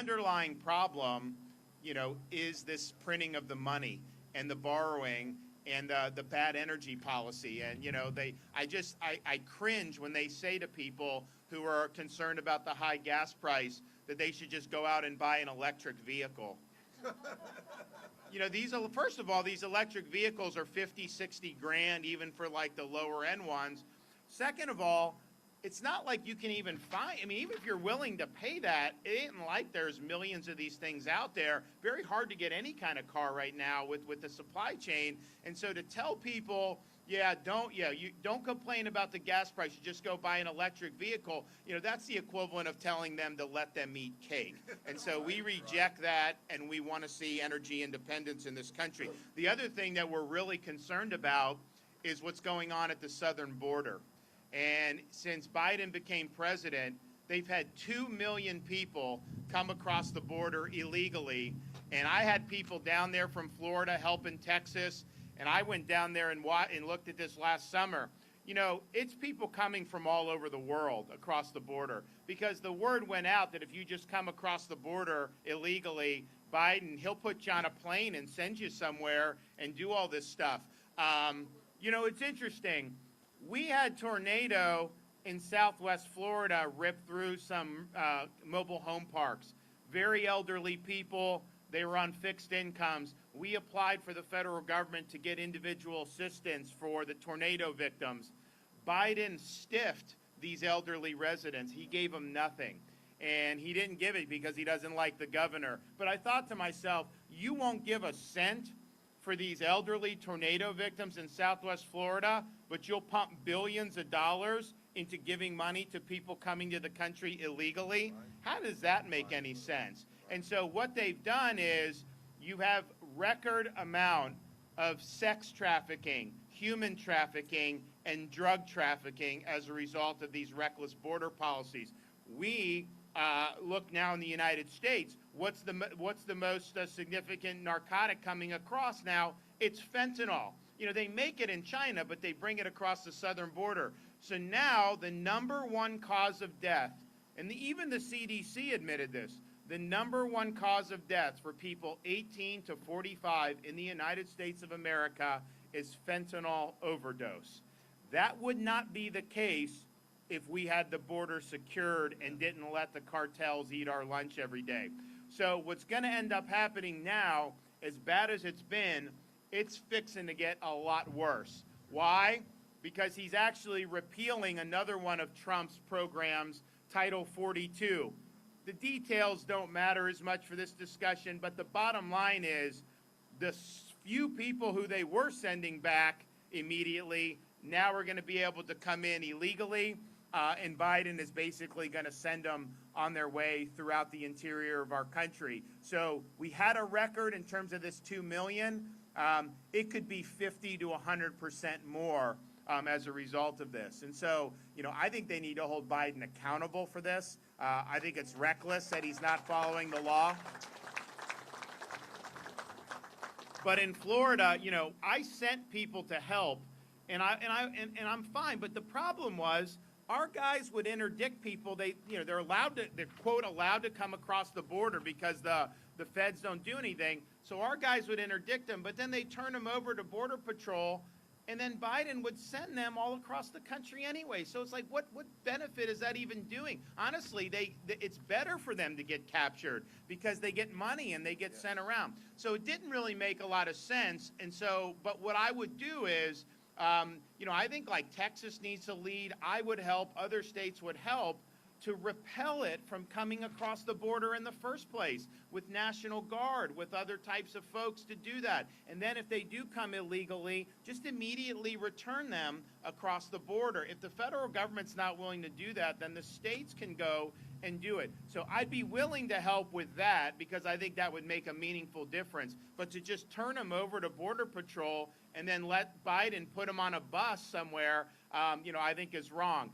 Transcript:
underlying problem, is this printing of the money and the borrowing and the bad energy policy. And, I cringe when they say to people who are concerned about the high gas price that they should just go out and buy an electric vehicle. First of all, these electric vehicles are 50, 60 grand, even for like the lower end ones. Second of all, it's not like you can even find, even if you're willing to pay that, it ain't like there's millions of these things out there. Very hard to get any kind of car right now with the supply chain. And so to tell people, you don't complain about the gas price, you just go buy an electric vehicle, that's the equivalent of telling them to let them eat cake. And so we reject that, and we want to see energy independence in this country. The other thing that we're really concerned about is what's going on at the southern border. And since Biden became president, they've had 2 million people come across the border illegally. And I had people down there from Florida helping Texas. And I went down there and looked at this last summer. It's people coming from all over the world across the border, because the word went out that if you just come across the border illegally, Biden, he'll put you on a plane and send you somewhere and do all this stuff. It's interesting. We had tornado in southwest Florida rip through some mobile home parks. Very elderly people. They were on fixed incomes. We applied for the federal government to get individual assistance for the tornado victims. Biden stiffed these elderly residents. He gave them nothing. And he didn't give it because he doesn't like the governor. But I thought to myself, you won't give a cent for these elderly tornado victims in southwest Florida, but you'll pump billions of dollars into giving money to people coming to the country illegally? How does that make any sense? And so what they've done is you have record amount of sex trafficking, human trafficking, and drug trafficking as a result of these reckless border policies. We look now in the United States. What's the most significant narcotic coming across now? It's fentanyl. They make it in China, but they bring it across the southern border. So now the number one cause of death, and even the CDC admitted this, the number one cause of death for people 18 to 45 in the United States of America is fentanyl overdose. That would not be the case if we had the border secured and didn't let the cartels eat our lunch every day. So what's going to end up happening now, as bad as it's been, it's fixing to get a lot worse. Why? Because he's actually repealing another one of Trump's programs, Title 42. The details don't matter as much for this discussion, but the bottom line is the few people who they were sending back immediately now are going to be able to come in illegally, and Biden is basically going to send them on their way throughout the interior of our country. So we had a record in terms of this 2 million. It could be 50 to 100% more as a result of this. And so, I think they need to hold Biden accountable for this. I think it's reckless that he's not following the law. But in Florida, I sent people to help, and I'm fine. But the problem was, our guys would interdict people. They're allowed to, they're quote allowed to come across the border because the feds don't do anything. So our guys would interdict them, but then they turn them over to Border Patrol, and then Biden would send them all across the country anyway. So it's like, what benefit is that even doing? Honestly, it's better for them to get captured because they get money and they get sent around. So it didn't really make a lot of sense. And so, but what I would do is, I think like Texas needs to lead. I would help. Other states would help to repel it from coming across the border in the first place with National Guard, with other types of folks to do that. And then if they do come illegally, just immediately return them across the border. If the federal government's not willing to do that, then the states can go and do it. So I'd be willing to help with that because I think that would make a meaningful difference. But to just turn them over to Border Patrol and then let Biden put them on a bus somewhere, I think is wrong.